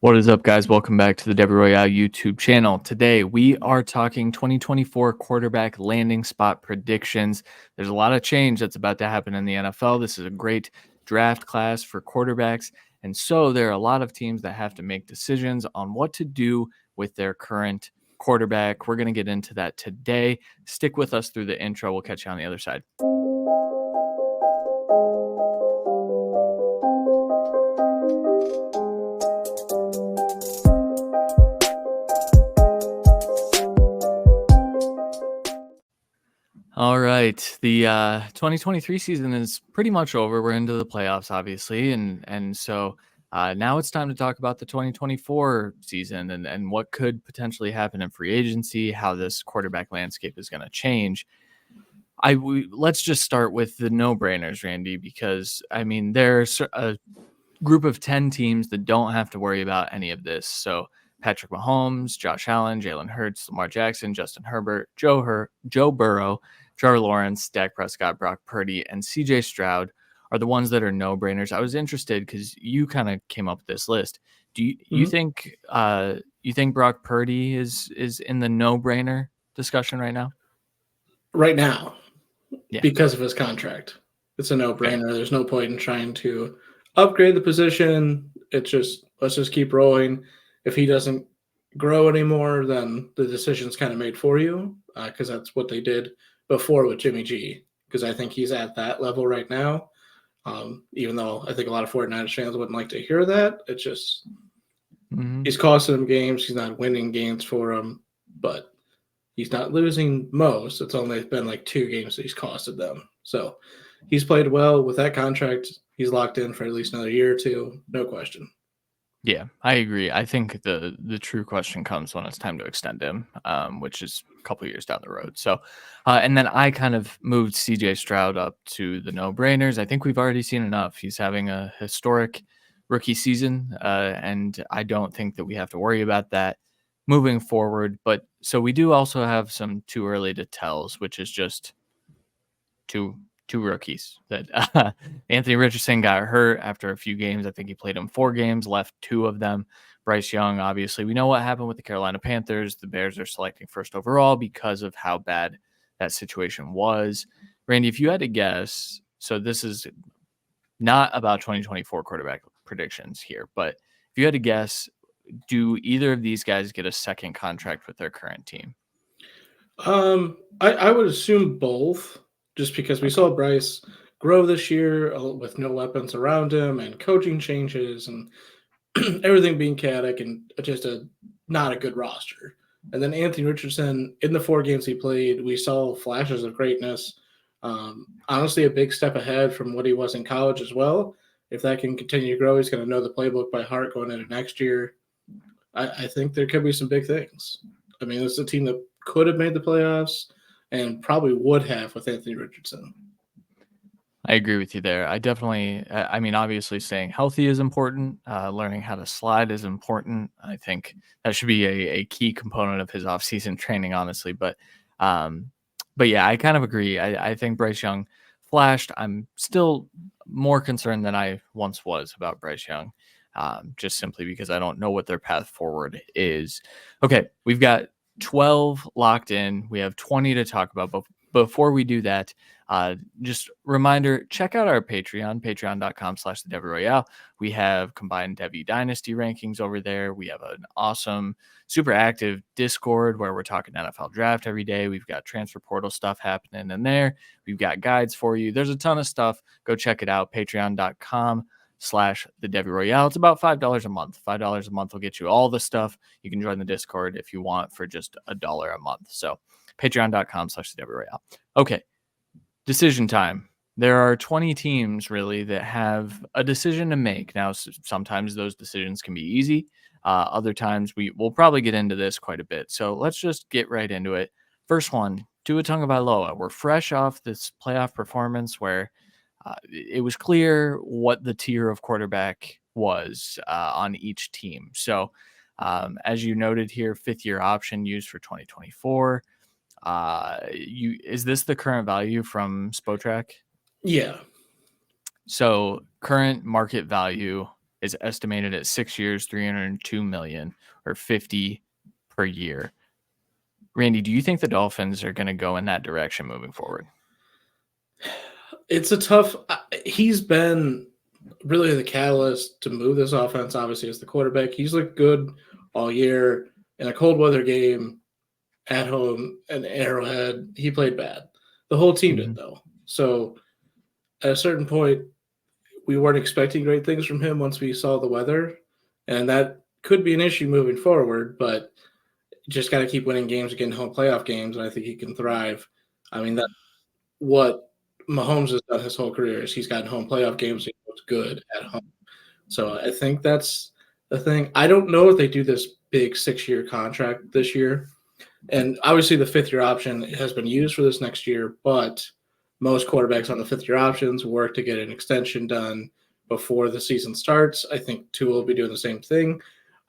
What is up, guys? Welcome back to the Devy Royale YouTube channel. Today, we are talking 2024 quarterback landing spot predictions. There's a lot of change that's about to happen in the NFL. This is a great draft class for quarterbacks. And so there are a lot of teams that have to make decisions on what to do with their current quarterback. We're going to get into that today. Stick with us through the intro. We'll catch you on the other side. All right. The 2023 season is pretty much over. We're into the playoffs, obviously. And so now it's time to talk about the 2024 season and what could potentially happen in free agency, how this quarterback landscape is going to change. Let's just start with the no-brainers, Randy, because, I mean, there's a group of 10 teams that don't have to worry about any of this. So Patrick Mahomes, Josh Allen, Jalen Hurts, Lamar Jackson, Justin Herbert, Joe Burrow, Trevor Lawrence, Dak Prescott, Brock Purdy, and CJ Stroud are the ones that are no-brainers. I was interested because you kind of came up with this list. Do you think Brock Purdy is in the no-brainer discussion right now? Right now, Yeah. because of his contract, it's a Fair. no-brainer. There's no point in trying to upgrade the position. It's just let's just keep rolling. If he doesn't grow anymore, then the decision's kind of made for you because that's what they did before with Jimmy G. Because I think he's at that level right now. Even though I think a lot of 49ers fans wouldn't like to hear that. It's just he's costing them games. He's not winning games for them, but he's not losing most. It's only been like 2 games that he's costed them. So he's played well with that contract. He's locked in for at least another year or two, no question. Yeah, I agree. I think the true question comes when it's time to extend him, which is a couple years down the road. So, and then I kind of moved CJ Stroud up to the no-brainers. I think we've already seen enough. He's having a historic rookie season, and I don't think that we have to worry about that moving forward. But so we do also have some too early to tells, which is just two rookies that Anthony Richardson got hurt after a few games. I think he played in 4 games, left 2 of them. Bryce Young, obviously, we know what happened with the Carolina Panthers. The Bears are selecting first overall because of how bad that situation was. Randy, if you had to guess, so this is not about 2024 quarterback predictions here, but if you had to guess, do either of these guys get a second contract with their current team? I would assume both, just because we saw Bryce grow this year with no weapons around him and coaching changes and everything being chaotic and just not a good roster. And then Anthony Richardson, in the 4 games he played, we saw flashes of greatness. Honestly, a big step ahead from what he was in college as well. If that can continue to grow, he's going to know the playbook by heart going into next year. I think there could be some big things. I mean, it's a team that could have made the playoffs and probably would have with Anthony Richardson. I agree with you there. I mean, obviously staying healthy is important. Learning how to slide is important. I think that should be a key component of his offseason training, honestly. But yeah, I kind of agree. I think Bryce Young flashed. I'm still more concerned than I once was about Bryce Young, just simply because I don't know what their path forward is. Okay, we've got 12 locked in. We have 20 to talk about. But before we do that, just reminder, check out our patreon.com/the Devy Royale. We have combined Devy Dynasty rankings over there. We have an awesome, super active Discord where we're talking NFL draft every day. We've got transfer portal stuff happening in there. We've got guides for you. There's a ton of stuff. Go check it out. Patreon.com/the Devy Royale. It's about $5 a month. $5 a month will get you all the stuff. You can join the Discord if you want for just $1 a month. So patreon.com/the Devy Royale. Okay. Decision time. There are 20 teams really that have a decision to make. Now, sometimes those decisions can be easy. Other times we'll probably get into this quite a bit. So let's just get right into it. First one, Tua Tagovailoa. We're fresh off this playoff performance where it was clear what the tier of quarterback was on each team. So as you noted here, 5th-year option used for 2024. Is this the current value from Spotrac? Yeah. So current market value is estimated at 6 years, 302 million, or 50 per year. Randy, do you think the Dolphins are going to go in that direction moving forward? It's a tough. He's been really the catalyst to move this offense. Obviously, as the quarterback, he's looked good all year. In a cold weather game at home in Arrowhead, he played bad. The whole team did, though. So at a certain point, we weren't expecting great things from him once we saw the weather, and that could be an issue moving forward. But just got to keep winning games, getting home playoff games, and I think he can thrive. I mean, that's what Mahomes has done his whole career is he's gotten home playoff games. He looks good at home. So I think that's the thing. I don't know if they do this big 6-year contract this year. And obviously the 5th-year option has been used for this next year, but most quarterbacks on the 5th-year options work to get an extension done before the season starts. I think Tua will be doing the same thing.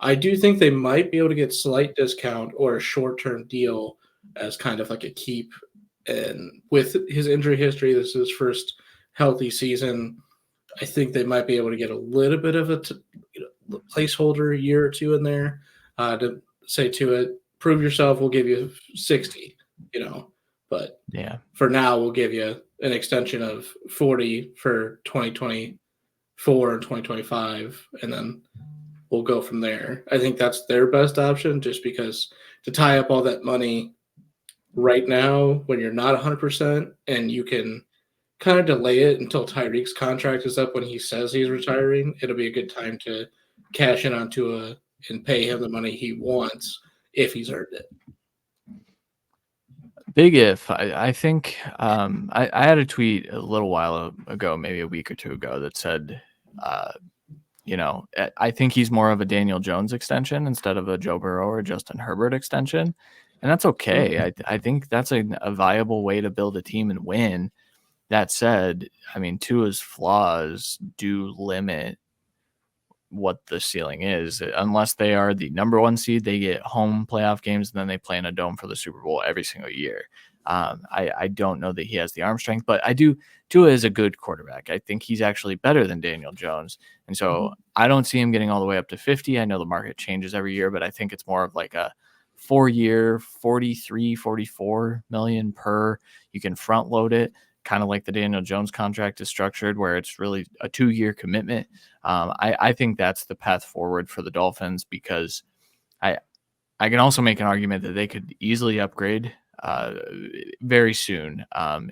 I do think they might be able to get slight discount or a short-term deal as kind of like a keep. And with his injury history, this is his first healthy season. I think they might be able to get a little bit of a placeholder a year or two in there to say to it, prove yourself, we'll give you 60, But yeah, for now, we'll give you an extension of 40 for 2024 and 2025, and then we'll go from there. I think that's their best option just because to tie up all that money right now when you're not 100% and you can kind of delay it until Tyreek's contract is up when he says he's retiring, it'll be a good time to cash in on Tua and pay him the money he wants if he's earned it. Big if. I think I had a tweet a little while ago, maybe a week or two ago, that said, I think he's more of a Daniel Jones extension instead of a Joe Burrow or Justin Herbert extension. And that's okay. Mm-hmm. I think that's a viable way to build a team and win. That said, I mean, Tua's flaws do limit what the ceiling is. Unless they are the number 1 seed, they get home playoff games, and then they play in a dome for the Super Bowl every single year. I don't know that he has the arm strength, but I do. Tua is a good quarterback. I think he's actually better than Daniel Jones. And so I don't see him getting all the way up to 50. I know the market changes every year, but I think it's more of like a 4-year, 43, 44 million per. You can front load it, kind of like the Daniel Jones contract is structured, where it's really a 2-year commitment. I think that's the path forward for the Dolphins, because I can also make an argument that they could easily upgrade very soon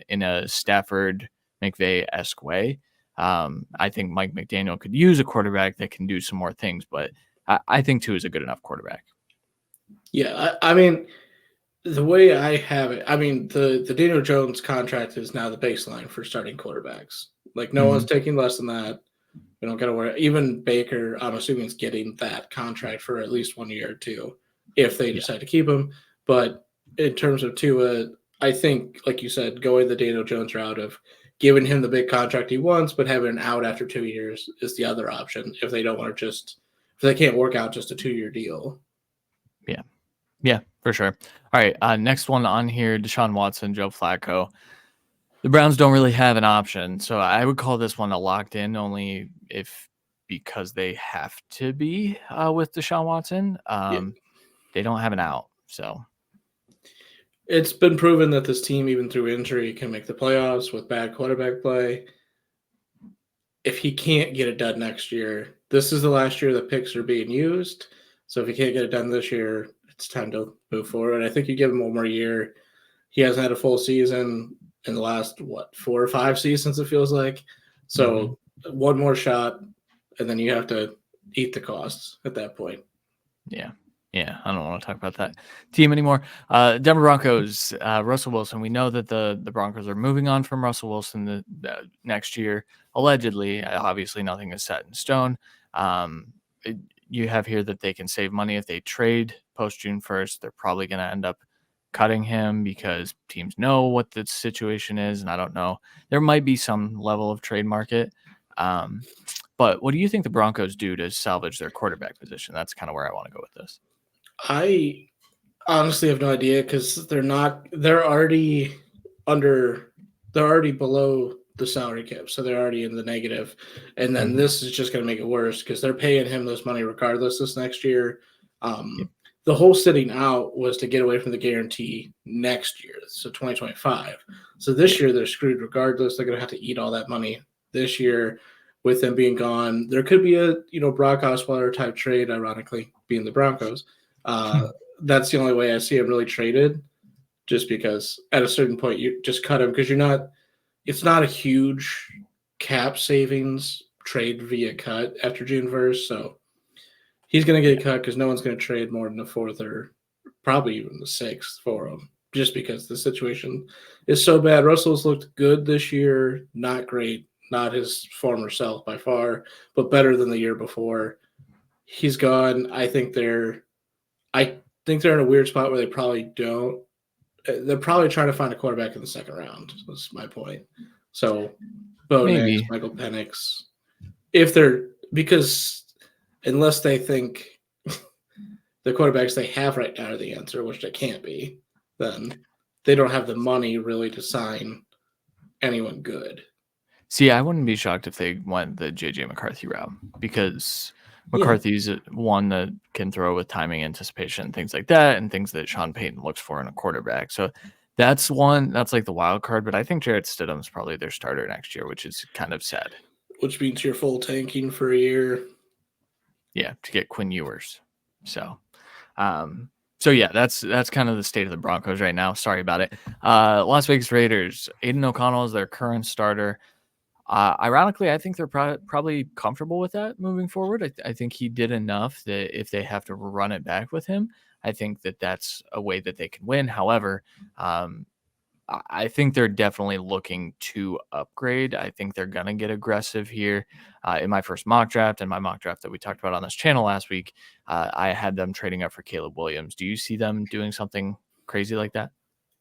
in a Stafford McVay-esque way. I think Mike McDaniel could use a quarterback that can do some more things, but I think Tua is a good enough quarterback. Yeah, I mean, the way I have it, I mean, the Daniel Jones contract is now the baseline for starting quarterbacks. Like, no one's taking less than that. We don't got to worry. Even Baker, I'm assuming, is getting that contract for at least 1 year or two if they decide to keep him. But in terms of Tua, I think, like you said, going the Daniel Jones route of giving him the big contract he wants, but having an out after 2 years is the other option if they don't want to if they can't work out just a 2-year deal. Yeah, for sure. All right, next one on here, Deshaun Watson, Joe Flacco. The Browns don't really have an option, so I would call this one a locked in only because they have to be with Deshaun Watson. They don't have an out, so. It's been proven that this team, even through injury, can make the playoffs with bad quarterback play. If he can't get it done next year, this is the last year that picks are being used. So if he can't get it done this year, it's time to move forward. I think you give him one more year. He hasn't had a full season in the last, 4 or 5 seasons, it feels like. So one more shot, and then you have to eat the costs at that point. Yeah, I don't want to talk about that team anymore. Denver Broncos, Russell Wilson. We know that the Broncos are moving on from Russell Wilson the next year, allegedly. Obviously, nothing is set in stone. You have here that they can save money if they trade post June 1st. They're probably going to end up cutting him because teams know what the situation is, and I don't know. There might be some level of trade market. But what do you think the Broncos do to salvage their quarterback position? That's kind of where I want to go with this. I honestly have no idea because they're already below the salary cap, so they're already in the negative. And then Mhm. this is just going to make it worse because they're paying him this money regardless this next year. Yep. The whole sitting out was to get away from the guarantee next year, so 2025. So this Yep. year they're screwed regardless. They're going to have to eat all that money this year with them being gone. There could be a Brock Osweiler type trade, ironically being the Broncos. That's the only way I see him really traded, just because at a certain point you just cut him because it's not a huge cap savings trade via cut after June 1st. So he's going to get cut because no one's going to trade more than the fourth or probably even the sixth for him, just because the situation is so bad. Russell's looked good this year, not great, not his former self by far, but better than the year before. He's gone. I think they're in a weird spot where they probably don't. They're probably trying to find a quarterback in the second round. That's my point. So Bo Nix, Maybe. Michael Penix, because unless they think the quarterbacks they have right now are the answer, which they can't be, then they don't have the money really to sign anyone good. See, I wouldn't be shocked if they went the JJ McCarthy route, because McCarthy's one that can throw with timing, anticipation, and things like that, and things that Sean Payton looks for in a quarterback. So that's like the wild card. But I think Jarrett Stidham's probably their starter next year, which is kind of sad. Which means you're full tanking for a year. Yeah, to get Quinn Ewers. So yeah, that's kind of the state of the Broncos right now. Sorry about it. Las Vegas Raiders, Aiden O'Connell is their current starter. Ironically, I think they're probably comfortable with that moving forward. I think he did enough that if they have to run it back with him, I think that that's a way that they can win. However, I think they're definitely looking to upgrade. I think they're going to get aggressive here. In my first mock draft and my mock draft that we talked about on this channel last week, I had them trading up for Caleb Williams. Do you see them doing something crazy like that?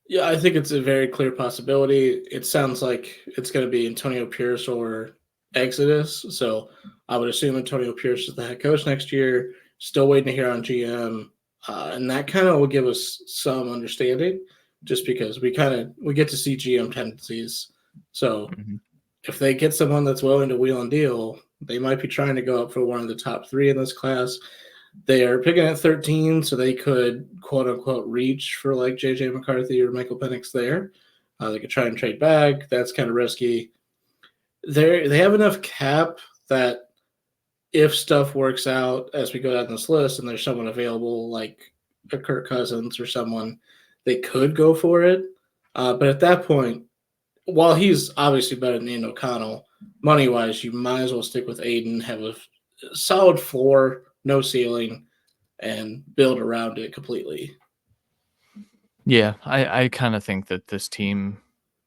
Yeah, I think it's a very clear possibility. It sounds like it's going to be Antonio Pierce or Exodus. So I would assume Antonio Pierce is the head coach next year. Still waiting to hear on GM. And that kind of will give us some understanding, just because we get to see GM tendencies. So if they get someone that's willing to wheel and deal, they might be trying to go up for one of the top three in this class. They are picking at 13, so they could quote unquote reach for like JJ McCarthy or Michael Penix there. They could try and trade back. That's kind of risky. They have enough cap that if stuff works out as we go down this list and there's someone available like a Kirk Cousins or someone, they could go for it. But at that point, while he's obviously better than Aiden O'Connell, money-wise, you might as well stick with Aiden, have a solid floor, no ceiling, and build around it completely. Yeah, I kind of think that this team,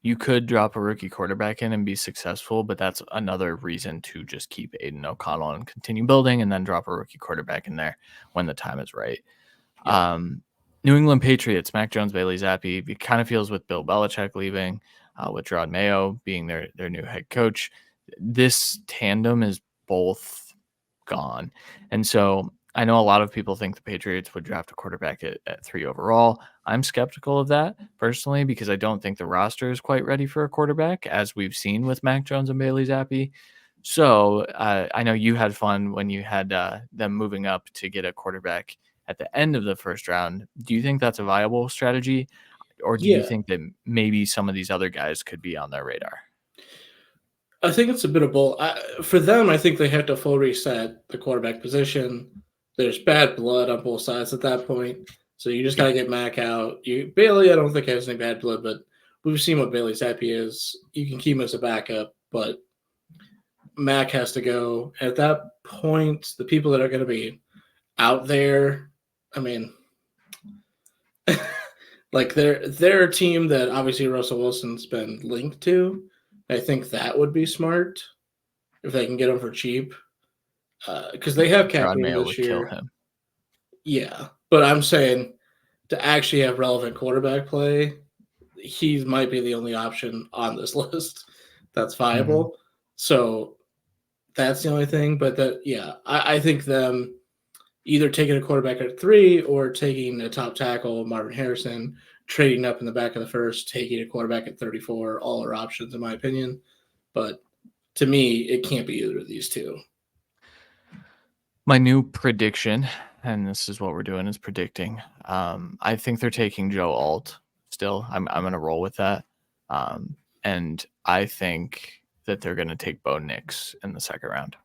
you could drop a rookie quarterback in and be successful, but that's another reason to just keep Aiden O'Connell and continue building and then drop a rookie quarterback in there when the time is right. Yeah. New England Patriots, Mac Jones, Bailey Zappi, it kind of feels with Bill Belichick leaving, with Gerard Mayo being their new head coach. This tandem is both gone. And so I know a lot of people think the Patriots would draft a quarterback at 3 overall. I'm skeptical of that personally, because I don't think the roster is quite ready for a quarterback, as we've seen with Mac Jones and Bailey Zappi. So I know you had fun when you had them moving up to get a quarterback at the end of the first round. Do you think that's a viable strategy? Or do you think that maybe some of these other guys could be on their radar? I think it's a bit of both. For them, I think they have to full reset the quarterback position. There's bad blood on both sides at that point. So you just got to get Mac out. Bailey, I don't think has any bad blood, but we've seen what Bailey Zappi is. You can keep him as a backup, but Mac has to go. At that point, the people that are going to be out there, I mean, like they're a team that obviously Russell Wilson's been linked to. I think that would be smart if they can get him for cheap, because they have cap room this year. Kill him. Yeah, but I'm saying to actually have relevant quarterback play, he might be the only option on this list that's viable. Mm-hmm. So that's the only thing. But I think them either taking a quarterback at 3 or taking a top tackle, Marvin Harrison, trading up in the back of the first, taking a quarterback at 34, all are options in my opinion. But to me, it can't be either of these two. My new prediction, and this is what we're doing, is predicting. I think they're taking Joe Alt still. I'm gonna roll with that. And I think that they're gonna take Bo Nix in the second round.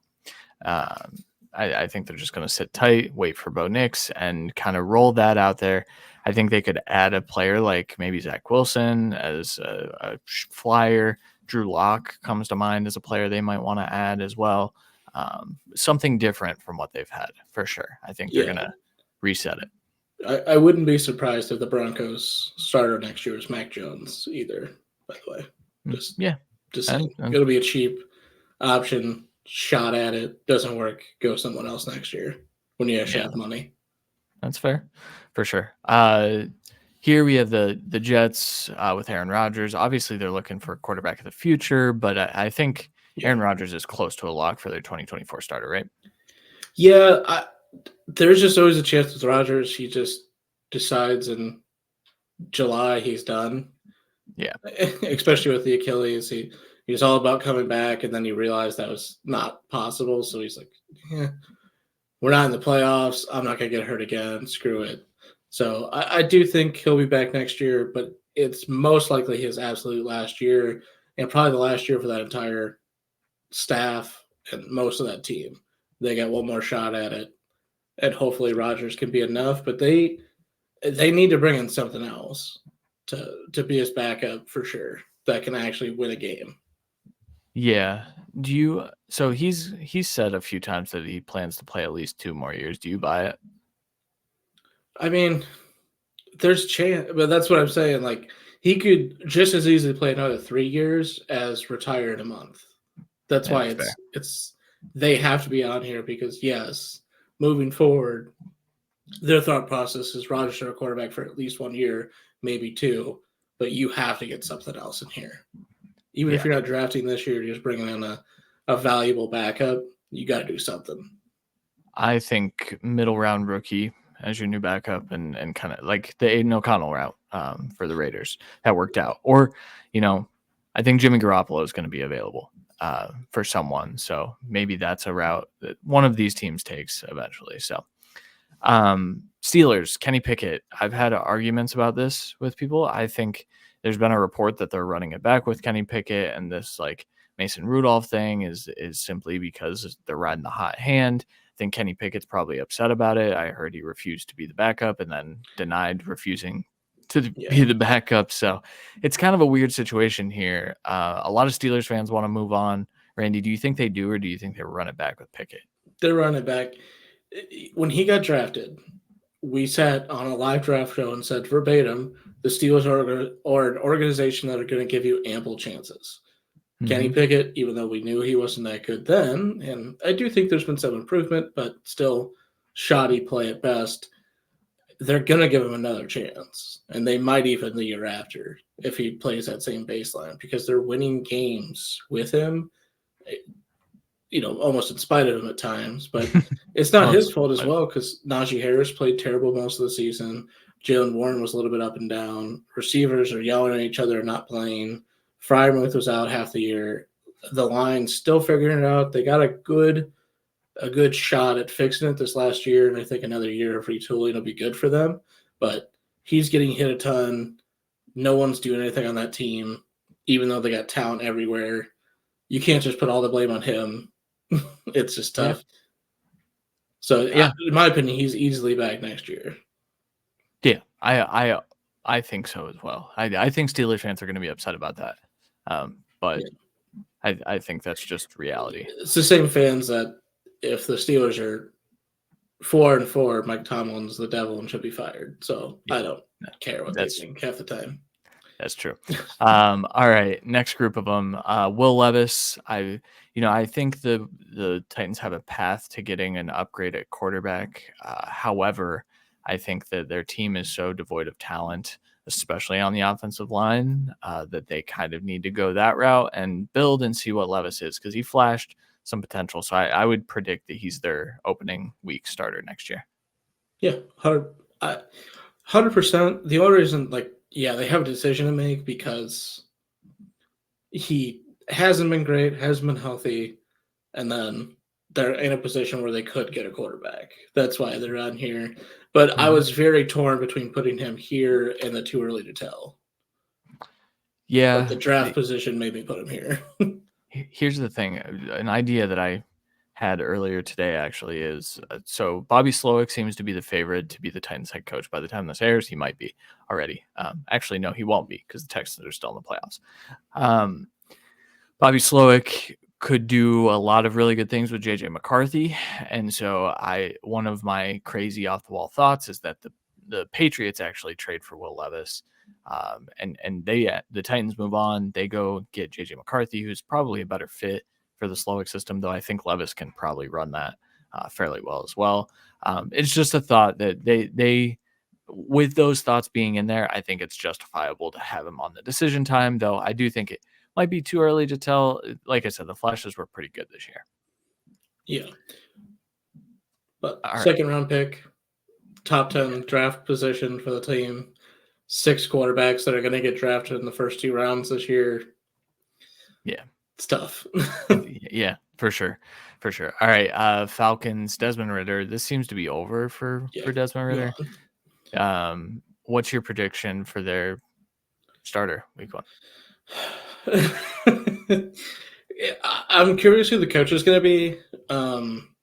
Um, I think they're just gonna sit tight, wait for Bo Nix, and kind of roll that out there. I think they could add a player like maybe Zach Wilson as a flyer. Drew Lock comes to mind as a player they might want to add as well. Something different from what they've had for sure. I think they're Yeah. gonna reset it. I wouldn't be surprised if the Broncos starter next year is Mac Jones either, by the way. Just Yeah, saying. and It'll be a cheap option, shot at it, doesn't work, go someone else next year when you actually yeah, have money. that's fair for sure. Here we have the Jets with Aaron Rodgers. Obviously, they're looking for a quarterback of the future, but I think Aaron Rodgers is close to a lock for their 2024 starter, right? Yeah, there's just always a chance with Rodgers. He just decides in July he's done. Yeah. Especially with the Achilles. He was all about coming back, and then he realized that was not possible. So he's like, we're not in the playoffs. I'm not going to get hurt again. Screw it. So I do think he'll be back next year, but it's most likely his absolute last year and probably the last year for that entire staff and most of that team. They got one more shot at it, and hopefully Rodgers can be enough. But they need to bring in something else to be his backup for sure that can actually win a game. Yeah. Do you? So he's said a few times that he plans to play at least 2 more years. Do you buy it? I mean, there's chance, but that's what I'm saying. Like he could just as easily play another 3 years as retire in a month. That's why it's they have to be on here because yes, moving forward, their thought process is Rodgers a quarterback for at least 1 year, maybe 2, but you have to get something else in here. Even if you're not drafting this year, you're just bringing in a valuable backup. You got to do something. I think middle round rookie as your new backup and kind of like the Aiden O'Connell route for the Raiders that worked out. Or, I think Jimmy Garoppolo is going to be available for someone. So maybe that's a route that one of these teams takes eventually. So Steelers, Kenny Pickett. I've had arguments about this with people. I think there's been a report that they're running it back with Kenny Pickett, and this like Mason Rudolph thing is simply because they're riding the hot hand. I think Kenny Pickett's probably upset about it. I heard he refused to be the backup and then denied refusing to be the backup. So it's kind of a weird situation here. A lot of Steelers fans want to move on. Randy, do you think they do, or do you think they run it back with Pickett? They're running back. When he got drafted, we sat on a live draft show and said verbatim, the Steelers are an organization that are going to give you ample chances. Mm-hmm. Kenny Pickett, even though we knew he wasn't that good then, and I do think there's been some improvement, but still shoddy play at best, they're going to give him another chance. And they might even the year after if he plays that same baseline because they're winning games with him, almost in spite of him at times. But it's not his fault as well because Najee Harris played terrible most of the season. Jalen Warren was a little bit up and down. Receivers are yelling at each other and not playing. Freiermuth was out half the year. The line's still figuring it out. They got a good shot at fixing it this last year, and I think another year of retooling will be good for them. But he's getting hit a ton. No one's doing anything on that team, even though they got talent everywhere. You can't just put all the blame on him. It's just tough. Yeah. So, in my opinion, he's easily back next year. Yeah, I think so as well. I think Steelers fans are going to be upset about that. But I think that's just reality. It's the same fans that if the Steelers are 4-4, Mike Tomlin's the devil and should be fired. So I don't care what they think half the time. That's true. All right, next group of them, Will Levis. I think the Titans have a path to getting an upgrade at quarterback. However, I think that their team is so devoid of talent, especially on the offensive line, that they kind of need to go that route and build and see what Levis is because he flashed some potential. So I would predict that he's their opening week starter next year. Yeah, 100%. The only reason, they have a decision to make because he hasn't been great, hasn't been healthy, and then they're in a position where they could get a quarterback. That's why they're on here. But I Mhm. was very torn between putting him here and the too early to tell. But the Yeah. draft position made me put him here. Here's the thing. An idea that I had earlier today actually is so Bobby Slowick seems to be the favorite to be the Titans head coach. By the time this airs, he might be already. Actually, no, he won't be because the Texans are still in the playoffs. Um, Bobby Slowick could do a lot of really good things with JJ McCarthy. And so one of my crazy off the wall thoughts is that the Patriots actually trade for Will Levis. And the Titans move on. They go get JJ McCarthy, who's probably a better fit for the Slowick system, though I think Levis can probably run that fairly well as well. It's just a thought that they with those thoughts being in there, I think it's justifiable to have him on the decision time, though I do think it might be too early to tell. Like I said, the flashes were pretty good this year. Yeah. But All right. second round pick, top 10 draft position for the team, 6 quarterbacks that are going to get drafted in the first 2 rounds this year. Yeah. It's tough. Yeah, for sure. For sure. All right. Falcons, Desmond Ritter. This seems to be over for Desmond Ritter. What's your prediction for their starter week 1? I'm curious who the coach is going to be,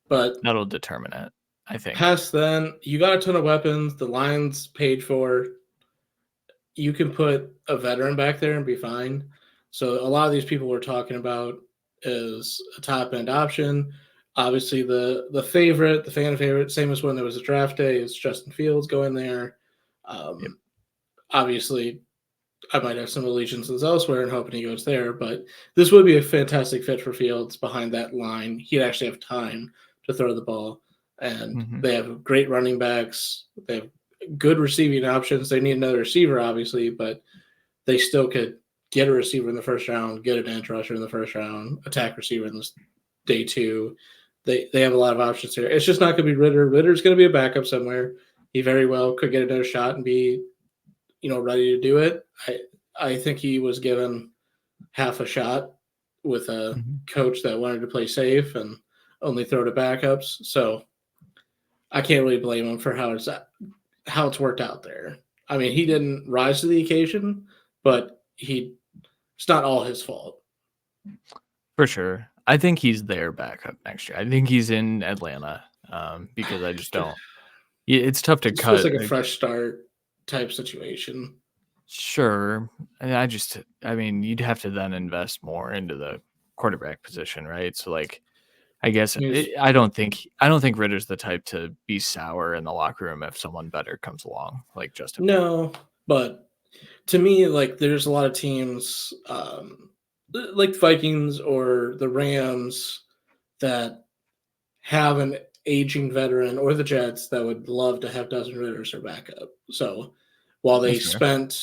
but that'll determine it, I think. Past then, you got a ton of weapons. The line's paid for. You can put a veteran back there and be fine. So a lot of these people we're talking about is a top end option. Obviously, the favorite, the fan favorite, same as when there was a draft day, is Justin Fields going there. Yep. Obviously, I might have some allegiances elsewhere and hoping he goes there, but this would be a fantastic fit for Fields behind that line. He'd actually have time to throw the ball, and they have great running backs. They have good receiving options. They need another receiver, obviously, but they still could get a receiver in the first round, get an edge rusher in the first round, attack receiver in this day 2. They have a lot of options here. It's just not going to be Ritter. Ritter's going to be a backup somewhere. He very well could get another shot and be, ready to do it. I think he was given half a shot with a coach that wanted to play safe and only throw to backups. So I can't really blame him for how it's worked out there. I mean, he didn't rise to the occasion, but it's not all his fault. For sure. I think he's their backup next year. I think he's in Atlanta because I just don't. Yeah, it's tough to cut. It's like a fresh start type situation. Sure. I mean, you'd have to then invest more into the quarterback position, right? So, I guess I don't think Ritter's the type to be sour in the locker room if someone better comes along, like Justin. No, but to me, there's a lot of teams, like Vikings or the Rams, that have an aging veteran, or the Jets that would love to have Desmond Ritter as their backup. So while they spent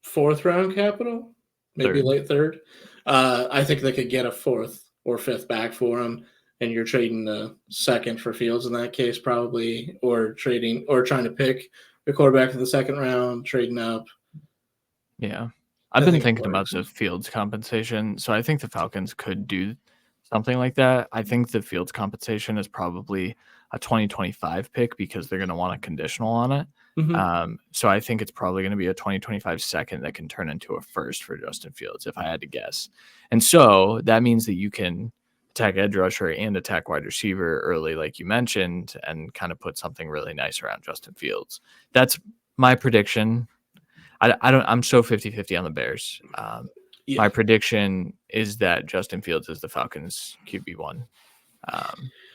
4th round capital, maybe late 3rd, I think they could get a 4th or 5th back for him, and you're trading the 2nd for Fields in that case, probably, or trying to pick the quarterback in the 2nd round, trading up. Yeah. I've been thinking about the Fields compensation. So I think the Falcons could do something like that. I think the Fields compensation is probably a 2025 pick because they're going to want a conditional on it. So I think it's probably going to be a 2025 second that can turn into a 1st for Justin Fields, if I had to guess. And so that means that you can attack edge rusher and attack wide receiver early, like you mentioned, and kind of put something really nice around Justin Fields. That's my prediction. I'm so 50-50 on the Bears. My prediction is that Justin Fields is the Falcons QB1.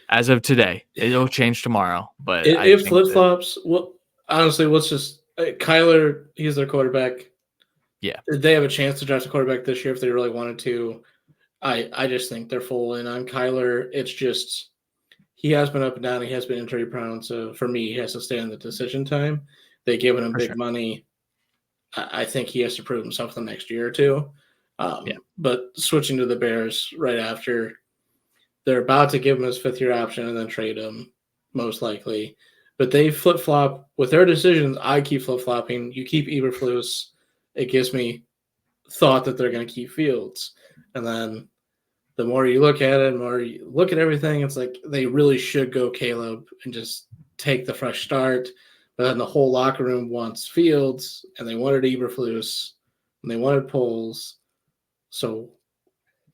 As of today, it'll change tomorrow, but it flip-flops. Well, honestly, let's just Kyler, he's their quarterback. Yeah. They have a chance to draft a quarterback this year if they really wanted to. I just think they're full in on Kyler. It's just he has been up and down. He has been injury prone. So for me, he has to stay in the decision time. They given him big money. I think he has to prove himself the next year or 2. But switching to the Bears right after, they're about to give him his 5th year option and then trade him, most likely. But they flip-flop. With their decisions, I keep flip-flopping. You keep Eberflus. It gives me thought that they're going to keep Fields. And then the more you look at it, the more you look at everything, it's like they really should go Caleb and just take the fresh start. But then the whole locker room wants Fields, and they wanted Eberflus, and they wanted Poles. So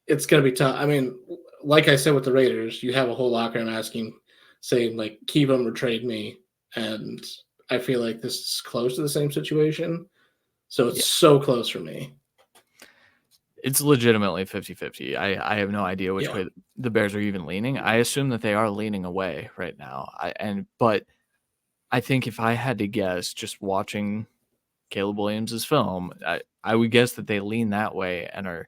it's going to be tough. I mean, like I said with the Raiders, you have a whole locker room saying, like, keep him or trade me. And I feel like this is close to the same situation. So it's so close for me. It's legitimately 50-50. I have no idea which way the Bears are even leaning. I assume that they are leaning away right now. But I think if I had to guess, just watching Caleb Williams' film, I would guess that they lean that way and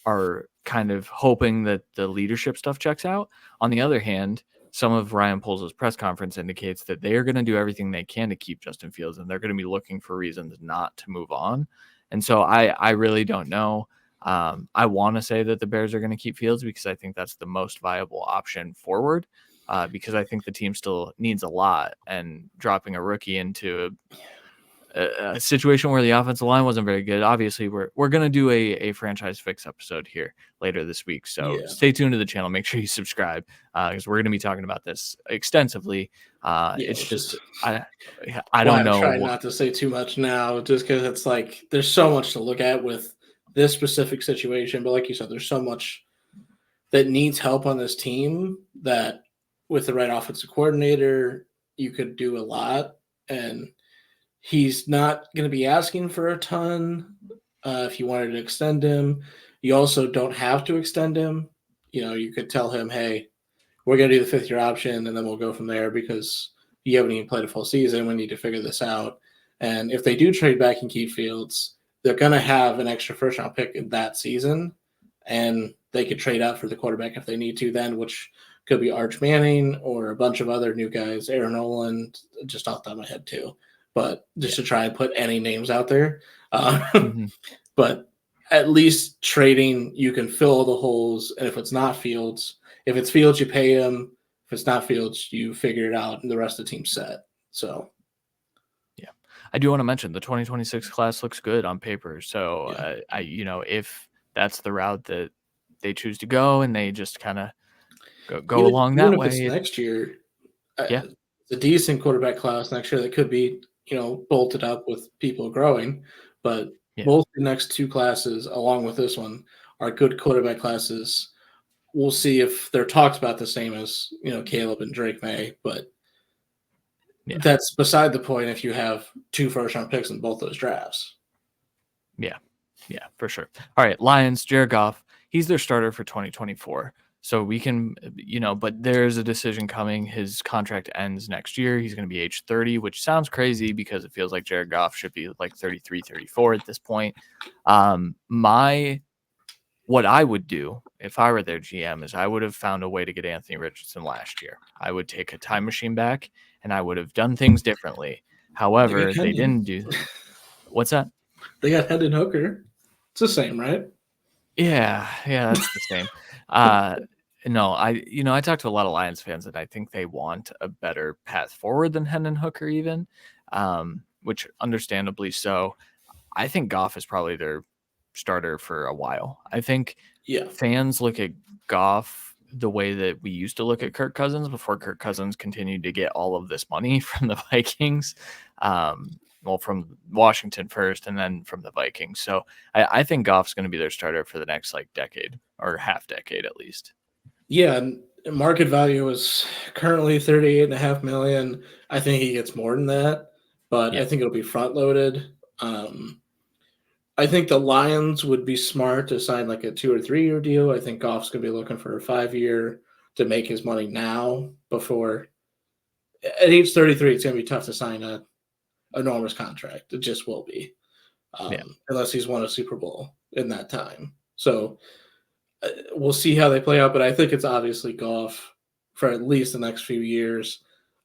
are kind of hoping that the leadership stuff checks out. On the other hand, some of Ryan Poles' press conference indicates that they are going to do everything they can to keep Justin Fields, and they're going to be looking for reasons not to move on. And so I really don't know. I want to say that the Bears are going to keep Fields because I think that's the most viable option forward, because I think the team still needs a lot, and dropping a rookie into a situation where the offensive line wasn't very good. Obviously, we're going to do a franchise fix episode here later this week. So stay tuned to the channel. Make sure you subscribe because we're going to be talking about this extensively. It's just I don't know. Try not to say too much now, just because it's like there's so much to look at with this specific situation. But like you said, there's so much that needs help on this team that with the right offensive coordinator, you could do a lot. And he's not going to be asking for a ton. If you wanted to extend him, you also don't have to extend him. You could tell him, hey, we're going to do the fifth-year option, and then we'll go from there because you haven't even played a full season. We need to figure this out. And if they do trade back and keep Fields, they're going to have an extra first-round pick in that season, and they could trade out for the quarterback if they need to then, which could be Arch Manning or a bunch of other new guys, Aaron Nolan, just off the top of my head too. But just to try and put any names out there. But at least trading, you can fill the holes. And if it's not Fields, if it's Fields, you pay him. If it's not Fields, you figure it out, and the rest of the team's set. So, yeah, I do want to mention the 2026 class looks good on paper. So, if that's the route that they choose to go, and they just kind of go along that way, next year, it's a decent quarterback class next year that could be, bolted up with people growing, but both the next two classes, along with this one, are good quarterback classes. We'll see if they're talked about the same as, Caleb and Drake May, but that's beside the point if you have 2 first-round picks in both those drafts. Yeah, for sure. All right, Lions, Jared Goff, he's their starter for 2024. So we can, but there's a decision coming. His contract ends next year. He's going to be age 30, which sounds crazy because it feels like Jared Goff should be like 33, 34 at this point. What I would do if I were their GM is I would have found a way to get Anthony Richardson last year. I would take a time machine back and I would have done things differently. However, they didn't do. What's that? They got Hendon Hooker. It's the same, right? Yeah, that's the same. No, I talked to a lot of Lions fans and I think they want a better path forward than Hendon Hooker even, which understandably so. I think Goff is probably their starter for a while. I think fans look at Goff the way that we used to look at Kirk Cousins before Kirk Cousins continued to get all of this money from the Vikings. From Washington first and then from the Vikings. So I think Goff's going to be their starter for the next decade or half decade at least. Yeah, and market value is currently $38.5 million. I think he gets more than that, but I think it'll be front loaded. I think the Lions would be smart to sign like a 2 or 3 year deal. I think Goff's going to be looking for a 5-year to make his money now before at age 33, it's going to be tough to sign a enormous contract. It just will be, unless he's won a Super Bowl in that time. So we'll see how they play out, but I think it's obviously Goff for at least the next few years.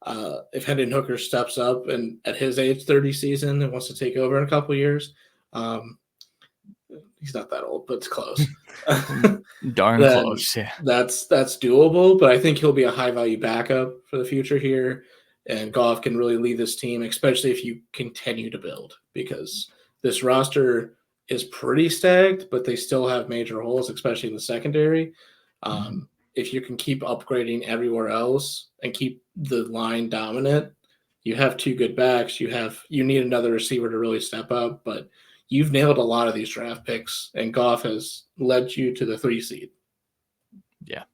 If Hendon Hooker steps up and at his age 30 season and wants to take over in a couple of years, he's not that old, but it's close. Darn close, yeah. That's doable, but I think he'll be a high value backup for the future here. And Goff can really lead this team, especially if you continue to build, because this roster is pretty stacked, but they still have major holes, especially in the secondary. If you can keep upgrading everywhere else and keep the line dominant, you have two good backs. You need another receiver to really step up, but you've nailed a lot of these draft picks, and Goff has led you to the 3 seed. Yeah.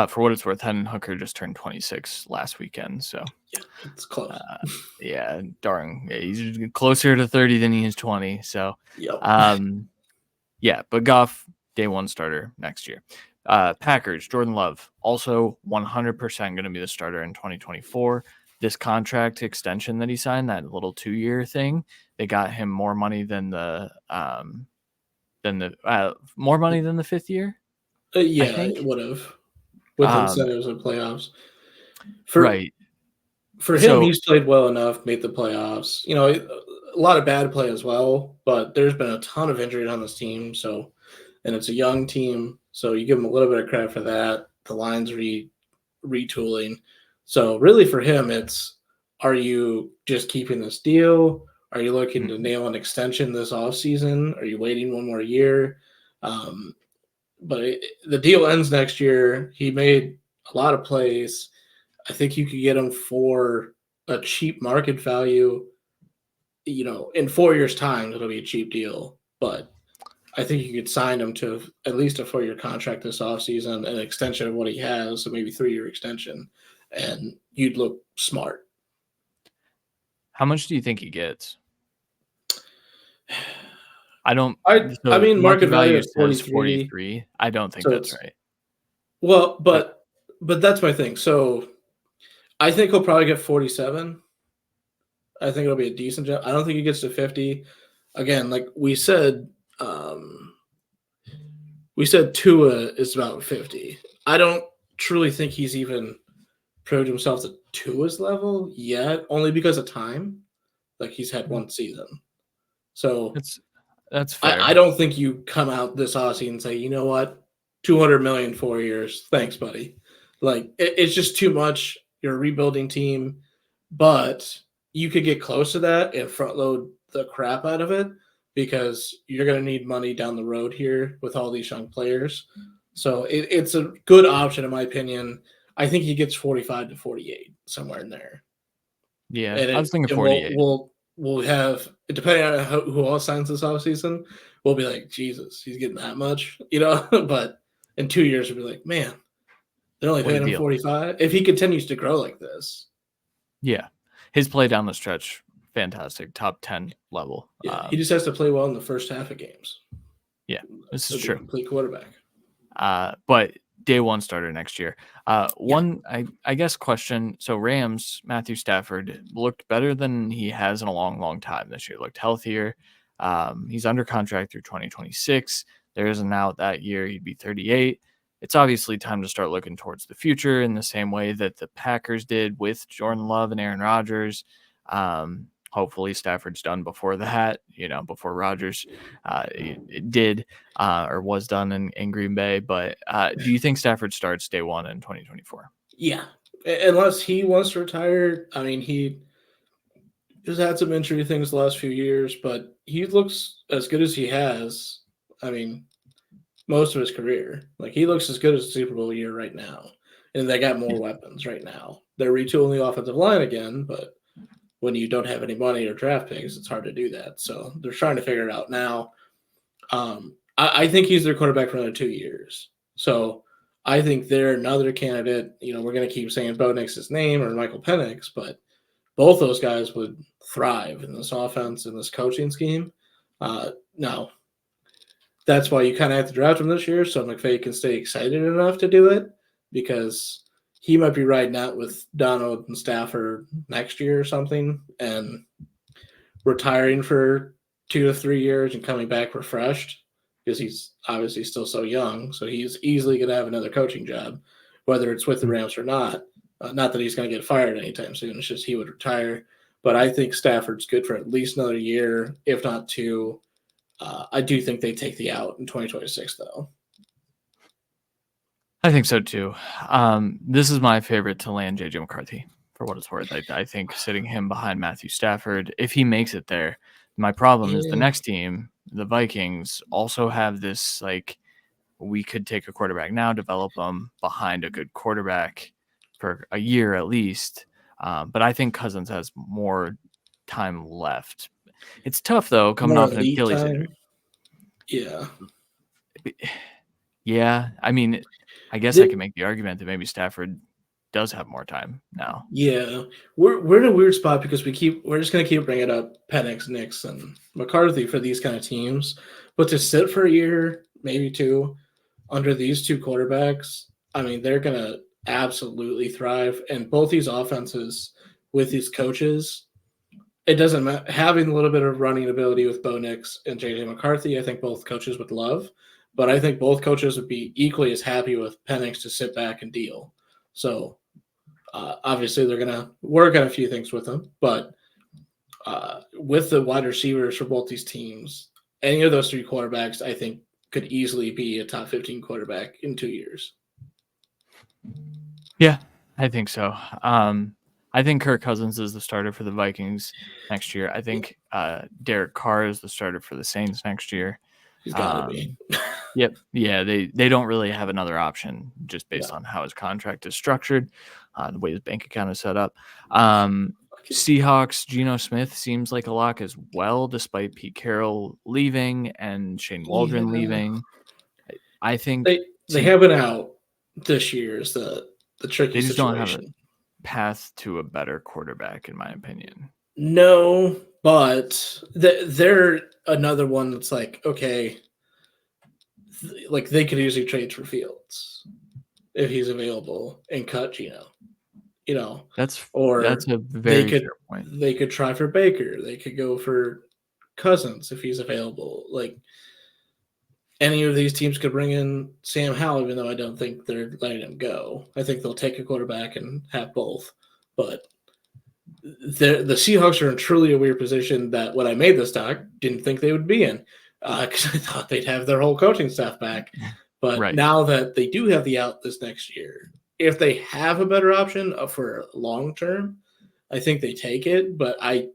For what it's worth, Hendon Hooker just turned 26 last weekend, so yeah, it's close. Yeah, darn, yeah, he's closer to 30 than he is 20. So, yep. Yeah, but Goff, day one starter next year. Packers, Jordan Love, also 100% going to be the starter in 2024. This contract extension that he signed, that little 2-year thing, they got him more money than the more money than the 5th year. Yeah, it would have with incentives and playoffs. Right. For him, he's played well enough, made the playoffs. You know, a lot of bad play as well, but there's been a ton of injuries on this team. So, and it's a young team, so you give him a little bit of credit for that. The line's retooling. So really for him, it's, are you just keeping this deal? Are you looking to nail an extension this offseason? Are you waiting one more year? But the deal ends next year. He made a lot of plays. I think you could get him for a cheap market value. You know, in 4 years' time, it'll be a cheap deal. But I think you could sign him to at least a 4-year contract this offseason, an extension of what he has, so maybe 3-year extension, and you'd look smart. How much do you think he gets? I mean, market value says 43. I don't think that's right. Well, but that's my thing. So I think he'll probably get 47. I think it'll be a decent job. I don't think he gets to 50. Again, like we said Tua is about 50. I don't truly think he's even proved himself to Tua's level yet, only because of time. Like he's had one season. So that's fair. I don't think you come out this offseason and say, you know what, 200 million 4 years. Thanks, buddy. Like it's just too much. You're a rebuilding team, but you could get close to that and front load the crap out of it because you're going to need money down the road here with all these young players. So it's a good option, in my opinion. I think he gets 45 to 48, somewhere in there. Yeah, I was thinking 48. We'll have, depending on who else signs this offseason, we'll be like, Jesus, he's getting that much, you know? But in 2 years, we'll be like, man, they're only paying him 45. If he continues to grow like this. Yeah. His play down the stretch, fantastic. Top 10 level. Yeah, he just has to play well in the first half of games. Yeah, this is true. Complete quarterback. But day one starter next year. I guess question. So Rams, Matthew Stafford looked better than he has in a long, long time this year. Looked healthier. He's under contract through 2026. There is an out that year. He'd be 38. It's obviously time to start looking towards the future in the same way that the Packers did with Jordan Love and Aaron Rodgers. Hopefully Stafford's done before that, before Rodgers did or was done in Green Bay. But do you think Stafford starts day one in 2024? Yeah, unless he wants to retire. I mean, he has had some injury things the last few years, but he looks as good as he has. I mean, most of his career. Like he looks as good as the Super Bowl year right now. And they got more weapons right now. They're retooling the offensive line again, but when you don't have any money or draft picks, it's hard to do that. So they're trying to figure it out now. I think he's their quarterback for another 2 years. So I think they're another candidate. We're going to keep saying Bo Nix's name or Michael Penix, but both those guys would thrive in this offense and this coaching scheme. Now, that's why you kind of have to draft him this year so McVay can stay excited enough to do it because he might be riding out with Donald and Stafford next year or something and retiring for 2 to 3 years and coming back refreshed because he's obviously still so young. So he's easily going to have another coaching job, whether it's with the Rams or not. Not that he's going to get fired anytime soon. It's just he would retire. But I think Stafford's good for at least another year, if not 2. I do think they take the out in 2026, though. I think so, too. This is my favorite to land J.J. McCarthy, for what it's worth. I think sitting him behind Matthew Stafford, if he makes it there, my problem is the next team the Vikings also have this, like, we could take a quarterback now, develop them behind a good quarterback for a year at least. But I think Cousins has more time left. It's tough though, coming More off an elite Achilles time. injury. Yeah. Yeah, I mean, I guess I can make the argument that maybe Stafford does have more time now. Yeah, we're in a weird spot because we're just gonna keep bringing up Penix, Nix, and McCarthy for these kind of teams, but to sit for a year, maybe two, under these two quarterbacks, I mean, they're gonna absolutely thrive. And both these offenses with these coaches, it doesn't matter. Having a little bit of running ability with Bo Nix and JJ McCarthy, I think both coaches would love. But I think both coaches would be equally as happy with Penix to sit back and deal. So obviously, they're going to work on a few things with him, but with the wide receivers for both these teams, any of those three quarterbacks, I think, could easily be a top 15 quarterback in 2 years. Yeah, I think so. I think Kirk Cousins is the starter for the Vikings next year. I think Derek Carr is the starter for the Saints next year. He's got to be. Yep. Yeah, they don't really have another option just based No. on how his contract is structured, the way his bank account is set up. Seahawks, Geno Smith seems like a lock as well, despite Pete Carroll leaving and Shane Waldron leaving. I think they have an out this year is the tricky they just situation. don't have a path to a better quarterback, in my opinion. No, but they're another one that's like, okay, like they could easily trade for Fields if he's available and cut Geno. You know, that's a very fair point. They could try for Baker. They could go for Cousins if he's available. Like any of these teams could bring in Sam Howell, even though I don't think they're letting him go. I think they'll take a quarterback and have both. But the Seahawks are in truly a weird position that when I made this talk, didn't think they would be in because I thought they'd have their whole coaching staff back. But now that they do have the out this next year, if they have a better option for long term, I think they take it. But I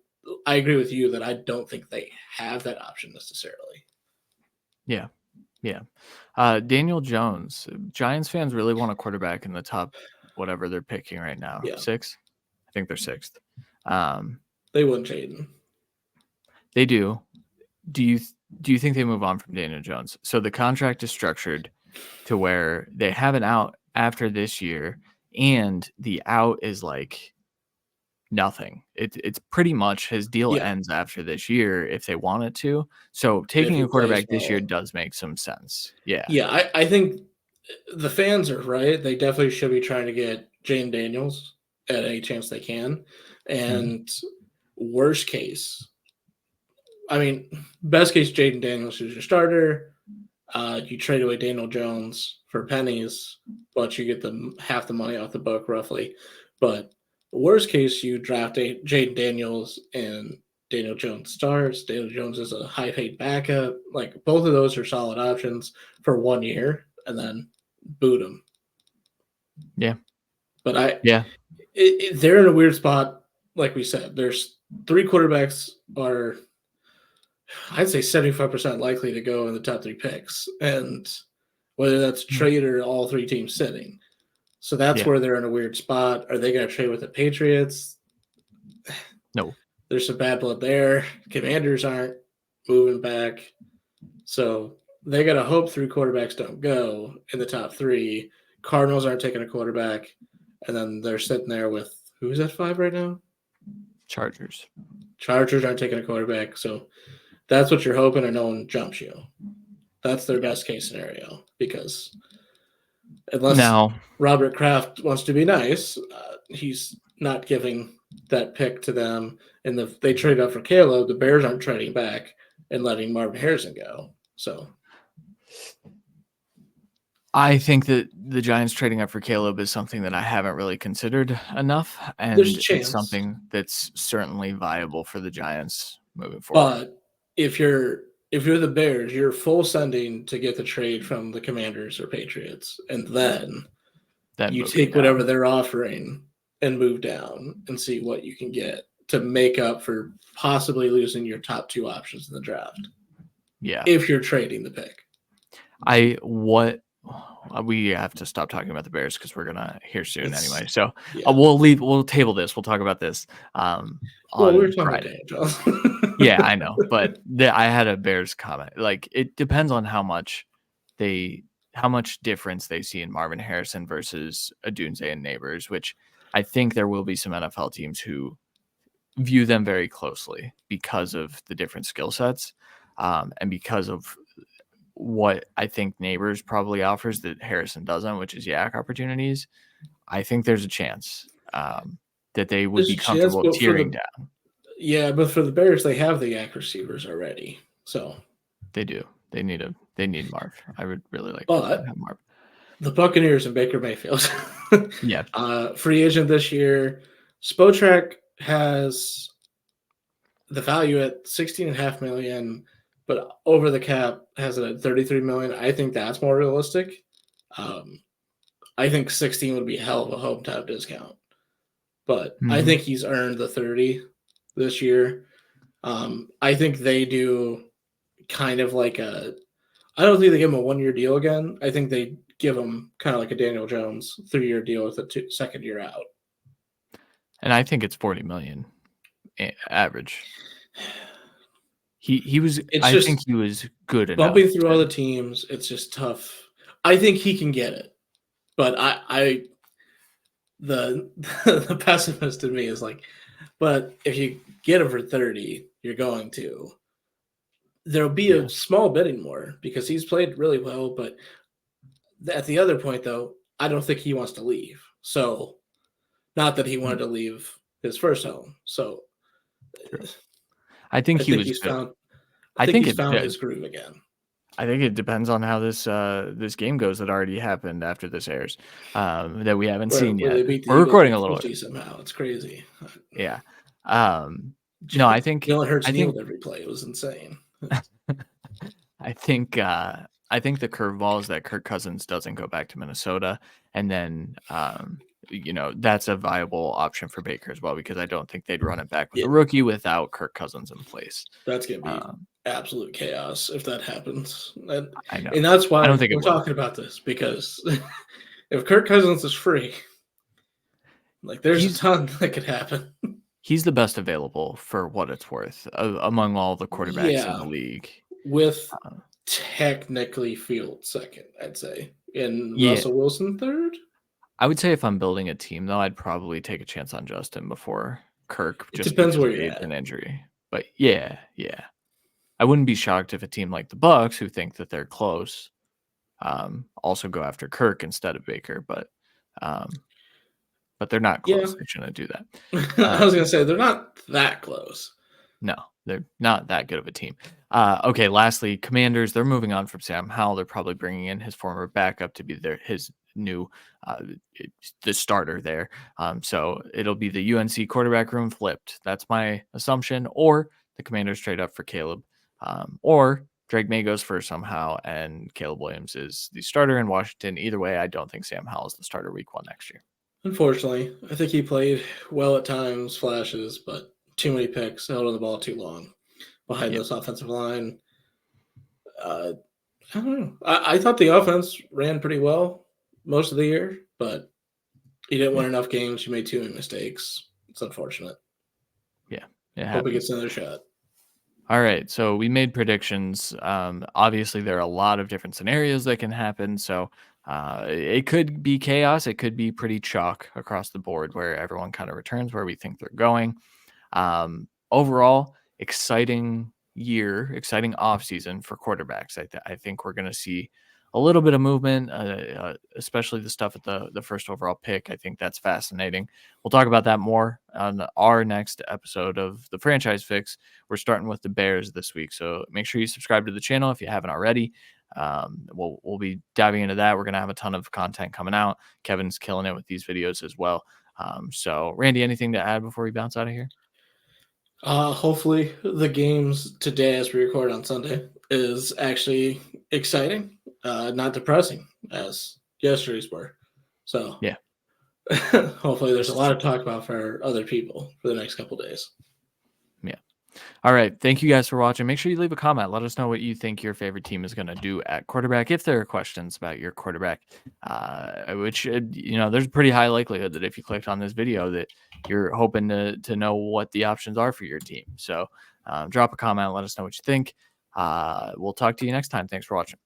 agree with you that I don't think they have that option necessarily. Yeah. Yeah. Daniel Jones. Giants fans really want a quarterback in the top whatever they're picking right now. Yeah. 6? I think they're 6th. They wouldn't trade him. They do. Do you think they move on from Daniel Jones? So the contract is structured to where they have an out after this year, and the out is like nothing. It's pretty much his deal ends after this year if they want it to. So taking a quarterback this year does make some sense. Yeah. Yeah, I think the fans are right. They definitely should be trying to get Jane Daniels at any chance they can. And worst case, I mean, best case, Jaden Daniels is your starter. You trade away Daniel Jones for pennies, but you get half the money off the book roughly. But worst case, you draft Jaden Daniels and Daniel Jones starts. Daniel Jones is a high paid backup. Like both of those are solid options for 1 year, and then boot them. Yeah. But they're in a weird spot. Like we said, there's 3 quarterbacks are, I'd say 75% likely to go in the top 3 picks, and whether that's trade or all 3 teams sitting. So that's where they're in a weird spot. Are they going to trade with the Patriots? No. There's some bad blood there. Commanders aren't moving back. So they got to hope 3 quarterbacks don't go in the top 3. Cardinals aren't taking a quarterback. And then they're sitting there with, who's at 5 right now? Chargers aren't taking a quarterback. So that's what you're hoping, and no one jumps you. That's their best case scenario, because unless Robert Kraft wants to be nice, he's not giving that pick to them. And they trade up for Caleb. The Bears aren't trading back and letting Marvin Harrison go. So I think that the Giants trading up for Caleb is something that I haven't really considered enough, and it's something that's certainly viable for the Giants moving forward. But if you're the Bears, you're full sending to get the trade from the Commanders or Patriots, and then you take whatever they're offering and move down and see what you can get to make up for possibly losing your top 2 options in the draft. Yeah. if you're trading the pick. We have to stop talking about the Bears because we're gonna hear soon It's anyway. So yeah. we'll table this. We'll talk about this Well, we were on talking about Friday. Daniel Jones. Yeah, I know, but I had a Bears comment. Like, it depends on how much difference they see in Marvin Harrison versus Odunze and Neighbors, which I think there will be some NFL teams who view them very closely because of the different skill sets, and because of what I think Neighbors probably offers that Harrison doesn't, which is yak opportunities. I think there's a chance that they would There's be a chance, comfortable but tearing down. but for the Bears, they have the yak receivers already. So They do. They need Marv. I would really like for them to but have Marv. the Buccaneers and Baker Mayfield. Yeah. Free agent this year. Spotrac has the value at $16.5 million, but over the cap has it at $33 million. I think that's more realistic. I think 16 would be a hell of a hometown discount, but I Mhm. think he's earned the 30 this year. I think they do kind of like I don't think they give him a 1-year deal again. I think they give him kind of like a Daniel Jones 3-year deal with a second year out. And I think it's 40 million average. He was. It's I think just he was good bumping enough. through other teams. It's just tough. I think he can get it, but the the pessimist in me is like, but if you get him for 30, you're going to. There'll be Yeah. a small bidding war because he's played really well, but at the other point though, I don't think he wants to leave. So, not that he wanted to leave his first home. So, True. I think I he think was he's good. found. I I think think he's it. found his groove again. I think it depends on how this game goes that already happened after this airs, that we haven't seen Where yet. they beat the We're Eagles recording by a little. 50 somehow. It's crazy. Yeah. No, Jalen Hurts I think kneeled every play. It was insane. I think I think the curveball is that Kirk Cousins doesn't go back to Minnesota, and then that's a viable option for Baker as well because I don't think they'd run it back with Yeah, a rookie without Kirk Cousins in place. that's gonna be Um, absolute chaos if that happens. I know. And that's I why don't think it we're will. talking about this because if Kirk Cousins is free, like there's a He's ton that could happen. he's the best available for what it's worth among all the quarterbacks in Yeah, the league. with Uh, technically Fields second, I'd say, and yeah, Russell Wilson third. I would say if I'm building a team though, I'd probably take a chance on Justin before Kirk It just depends because where of you're age at. and injury. But yeah. I wouldn't be shocked if a team like the Bucks, who think that they're close, also go after Kirk instead of Baker. But they're not Yeah, close. They shouldn't do that. I was gonna say they're not that close. No, they're not that good of a team. Okay, lastly, Commanders, they're moving on from Sam Howell. They're probably bringing in his former backup to be his new uh, the starter there. So it'll be the UNC quarterback room flipped. That's my assumption. Or the Commanders trade up for Caleb, or Drake May goes first somehow, and Caleb Williams is the starter in Washington. Either way, I don't think Sam Howell is the starter week 1 next year. Unfortunately, I think he played well at times, flashes, but too many picks, held on the ball too long behind Yeah. this offensive line. I don't know. I thought the offense ran pretty well most of the year, but he didn't win enough games. He made too many mistakes. It's unfortunate. Yeah, it Hope he happens. gets another shot. All right, so we made predictions. Obviously, there are a lot of different scenarios that can happen. So it could be chaos. It could be pretty chalk across the board where everyone kind of returns where we think they're going. Overall, exciting year, exciting offseason for quarterbacks. I think we're going to see a little bit of movement, especially the stuff at the first overall pick. I think that's fascinating. We'll talk about that more on our next episode of the Franchise Fix. We're starting with the Bears this week, so make sure you subscribe to the channel if you haven't already. We'll be diving into that. We're going to have a ton of content coming out. Kevin's killing it with these videos as well. So, Randy, anything to add before we bounce out of here? Hopefully, the games today, as we record on Sunday, is actually exciting, not depressing as yesterday's were. So, Yeah. hopefully, there's a lot to talk about for other people for the next couple days. Yeah. All right. Thank you guys for watching. Make sure you leave a comment. Let us know what you think your favorite team is going to do at quarterback. If there are questions about your quarterback, which, there's a pretty high likelihood that if you clicked on this video that you're hoping to know what the options are for your team. So drop a comment. Let us know what you think. We'll talk to you next time. Thanks for watching.